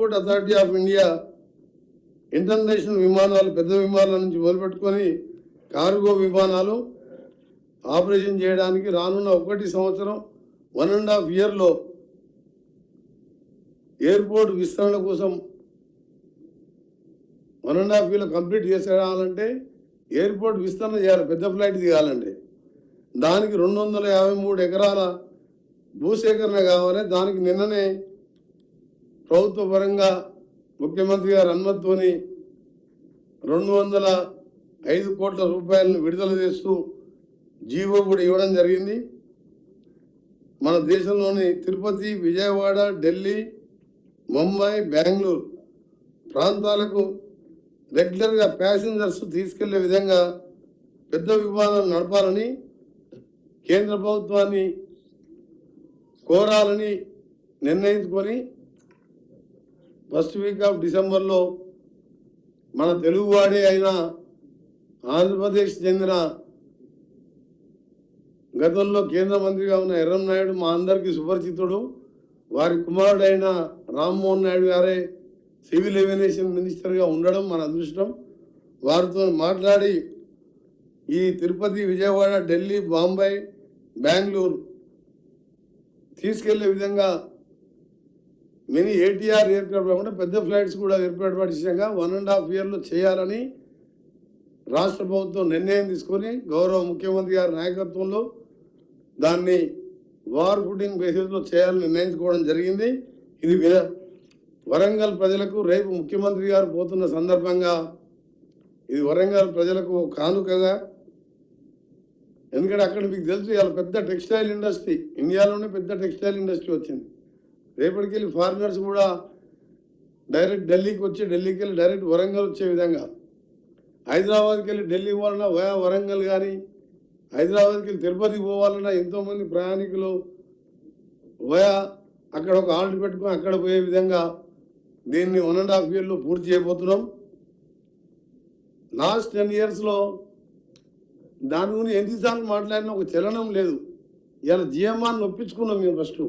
Airport authority of India international విమానాలు పెద్ద విమానాల నుంచి మొదలుపెట్టుకొని కార్గో విమానాలు ఆపరేషన్ చేయడానికి రానున్న 1 సంవత్సరం 1.5 ఇయర్లో ఎయిర్పోర్ట్ విస్తరణ కోసం 1.5 ఇయర్లో కంప్లీట్ చేసేయాలంటే ఎయిర్పోర్ట్ విస్తరణ చేయాలి. పెద్ద ఫ్లైట్ దిగాలంటే దానికి 253 ఎకరాల భూసేకరణ కావాలి. దానికి నిన్ననే ప్రభుత్వ పరంగా ముఖ్యమంత్రి గారి అనుమతితోని 205 కోట్ల రూపాయలను విడుదల చేస్తూ జీవో కూడా ఇవ్వడం జరిగింది. మన దేశంలోని తిరుపతి, విజయవాడ, ఢిల్లీ, ముంబై, బెంగళూరు ప్రాంతాలకు రెగ్యులర్గా ప్యాసింజర్స్ తీసుకెళ్లే విధంగా పెద్ద విమానాలు నడపాలని కేంద్ర ప్రభుత్వాన్ని కోరాలని నిర్ణయించుకొని ఫస్ట్ వీక్ ఆఫ్ డిసెంబర్లో మన తెలుగువాడే అయిన ఆంధ్రప్రదేశ్ చెందిన గతంలో కేంద్ర మంత్రిగా ఉన్న ఎర్రంనాయుడు మా అందరికీ సుపరిచితుడు, వారి కుమారుడైన రామ్మోహన్ నాయుడు గారే సివిల్ ఏవియేషన్ మినిస్టర్గా ఉండడం మన అదృష్టం. వారితో మాట్లాడి ఈ తిరుపతి, విజయవాడ, ఢిల్లీ, బాంబే, బెంగళూరు తీసుకెళ్లే విధంగా మినీ ఏటీఆర్ ఎయిర్క్రాఫ్ట్ కాకుండా పెద్ద ఫ్లైట్స్ కూడా ఏర్పాటు విషయంగా 1.5 ఇయర్లో చేయాలని రాష్ట్ర ప్రభుత్వం నిర్ణయం తీసుకొని గౌరవ ముఖ్యమంత్రి గారి నాయకత్వంలో దాన్ని వార్ ఫుటింగ్ బేసిస్లో చేయాలని నిర్ణయించుకోవడం జరిగింది. ఇది వరంగల్ ప్రజలకు రేపు ముఖ్యమంత్రి గారు పోతున్న సందర్భంగా ఇది వరంగల్ ప్రజలకు కానుకగా, ఎందుకంటే అక్కడ మీకు తెలుసు ఇలా పెద్ద టెక్స్టైల్ ఇండస్ట్రీ, ఇండియాలోనే పెద్ద టెక్స్టైల్ ఇండస్ట్రీ వచ్చింది. రేపటికి వెళ్ళి ఫారినర్స్ కూడా డైరెక్ట్ ఢిల్లీకి వచ్చి, ఢిల్లీకి వెళ్ళి డైరెక్ట్ వరంగల్ వచ్చే విధంగా, హైదరాబాద్కి వెళ్ళి ఢిల్లీ పోవాలన్నా వయా వరంగల్ కానీ, హైదరాబాద్కి వెళ్ళి తిరుపతికి పోవాలన్నా ఎంతోమంది ప్రయాణికులు వయా అక్కడ ఒక ఆర్డర్ పెట్టుకొని అక్కడ పోయే విధంగా దీన్ని 1.5 ఇయర్లో పూర్తి చేయబోతున్నాం. లాస్ట్ 10 ఇయర్స్లో దాని గురించి ఎన్నిసార్లు మాట్లాడినా ఒక చలనం లేదు. ఇలా జిఎంఆర్ని ఒప్పించుకున్నాం మేము ఫస్ట్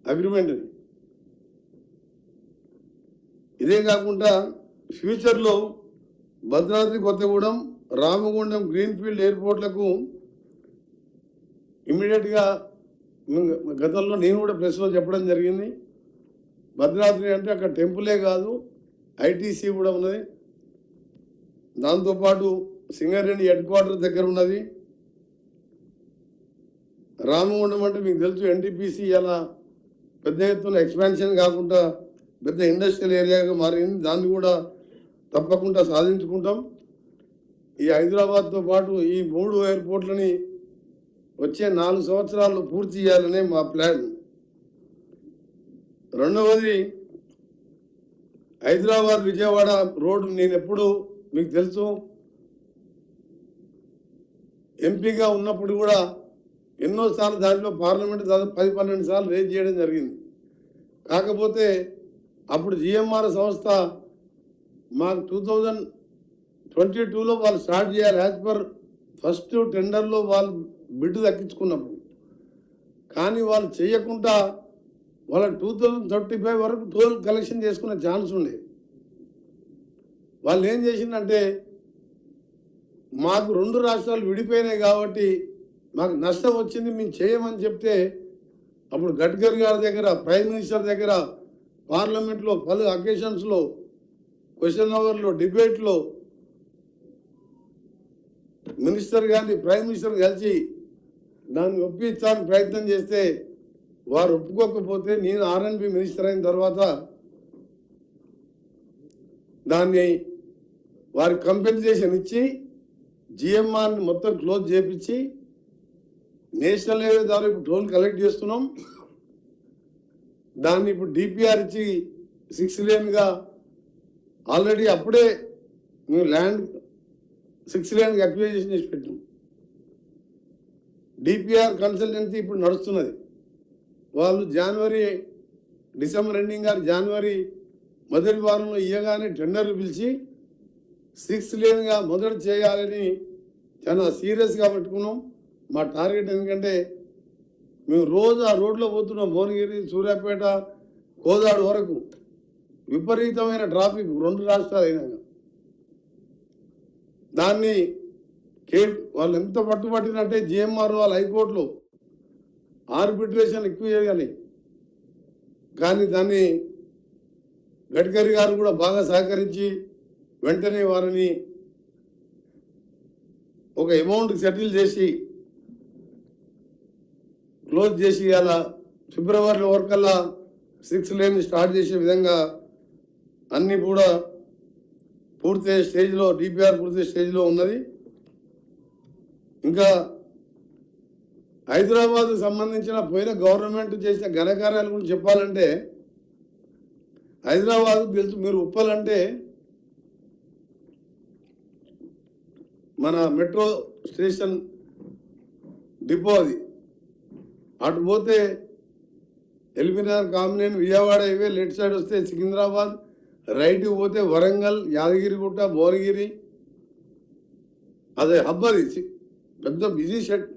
అగ్రిమెంట్. ఇదే కాకుండా ఫ్యూచర్లో భద్రాద్రి కొత్తగూడెం, రామగుండం గ్రీన్ఫీల్డ్ ఎయిర్పోర్ట్లకు ఇమ్మీడియట్గా గతంలో నేను కూడా ప్రెస్లో చెప్పడం జరిగింది. భద్రాద్రి అంటే అక్కడ టెంపులే కాదు, ఐటీసీ కూడా ఉన్నది. దాంతోపాటు సింగరేణి హెడ్ క్వార్టర్ దగ్గర ఉన్నది. రామగుండం అంటే మీకు తెలుసు ఎన్టీపీసీ అలా పెద్ద ఎత్తున ఎక్స్పాన్షన్ కాకుండా పెద్ద ఇండస్ట్రియల్ ఏరియాగా మారింది. దాన్ని కూడా తప్పకుండా సాధించుకుంటాం. ఈ హైదరాబాద్తో పాటు ఈ 3 ఎయిర్పోర్ట్లని వచ్చే 4 సంవత్సరాల్లో పూర్తి చేయాలనే మా ప్లాన్. రెండవది హైదరాబాద్ విజయవాడ రోడ్డు నేను ఎప్పుడు మీకు తెలుసు ఎంపీగా ఉన్నప్పుడు కూడా ఎన్నోసార్లు దాంట్లో పార్లమెంట్ దాదాపు 10-12 సార్లు రేజ్ చేయడం జరిగింది. కాకపోతే అప్పుడు జిఎంఆర్ సంస్థ మాకు 2022లో వాళ్ళు స్టార్ట్ చేయాలి యాజ్ పర్ ఫస్ట్ టెండర్లో వాళ్ళు బిడ్డు దక్కించుకున్నప్పుడు, కానీ వాళ్ళు చేయకుండా వాళ్ళ 2035 వరకు టోల్ కలెక్షన్ చేసుకునే ఛాన్స్ ఉండే. వాళ్ళు ఏం చేసిందంటే మాకు 2 రాష్ట్రాలు విడిపోయినాయి కాబట్టి మాకు నష్టం వచ్చింది, మేము చేయమని చెప్తే అప్పుడు గడ్కరీ గారి దగ్గర, ప్రైమ్ మినిస్టర్ దగ్గర, పార్లమెంట్లో పలు అకేషన్స్లో, క్వశ్చన్ అవర్లో, డిబేట్లో మినిస్టర్ గారిని ప్రైమ్ మినిస్టర్ కలిసి దాన్ని ఒప్పించడానికి ప్రయత్నం చేస్తే వారు ఒప్పుకోకపోతే నేను ఆర్ఎన్బి మినిస్టర్ అయిన తర్వాత దాన్ని వారి కంపెన్సేషన్ ఇచ్చి జిఎంఆర్ని మొత్తం క్లోజ్ చేయించి నేషనల్ హైవే ద్వారా ఇప్పుడు టోల్ కలెక్ట్ చేస్తున్నాం. దాన్ని ఇప్పుడు డిపిఆర్ ఇచ్చి 6 లేన్గా ఆల్రెడీ అప్పుడే మేము ల్యాండ్ 6 లేన్గా అక్విజిషన్ చేసి పెట్టాం. డిపిఆర్ కన్సల్టెన్సీ ఇప్పుడు నడుస్తున్నది. వాళ్ళు డిసెంబర్ ఎండింగ్ గారు జనవరి మొదటి వారంలో ఇవ్వగానే టెండర్లు పిలిచి 6 లేన్గా మొదట చేయాలని చాలా సీరియస్గా పెట్టుకున్నాం. మా టార్గెట్ ఎందుకంటే మేము రోజు ఆ రోడ్లో పోతున్నాం, భువనగిరి, సూర్యాపేట, కోదాడు వరకు విపరీతమైన ట్రాఫిక్ 2 రాష్ట్రాలు అయినాక దాన్ని వాళ్ళు ఎంత పట్టుబట్టినంటే జిఎంఆర్ వాళ్ళు హైకోర్టులో ఆర్బిట్రేషన్ ఎక్కువ చేయాలి, కానీ దాన్ని గడ్కరీ గారు కూడా బాగా సహకరించి వెంటనే వారిని ఒక అమౌంట్ సెటిల్ చేసి క్లోజ్ చేసి అలా ఫిబ్రవరిలో వరకల్లా 6 లేన్ స్టార్ట్ చేసే విధంగా అన్నీ కూడా పూర్తి స్టేజ్లో, డిపిఆర్ పూర్తి స్టేజ్లో ఉన్నది. ఇంకా హైదరాబాద్ సంబంధించిన పోయిన గవర్నమెంట్ చేసిన ఘనకార్యాల గురించి చెప్పాలంటే హైదరాబాద్ తెలుసు, మీరు ఉప్పలంటే మన మెట్రో స్టేషన్ డిపో అది, అటు పోతే LB Nagar, Kamineni, Vijayawada highway left side వస్తే సికింద్రాబాద్, రైట్కి పోతే వరంగల్, యాదగిరిగుట్ట, భువనగిరి, అదే హబ్, అది పెద్ద బిజీ షెడ్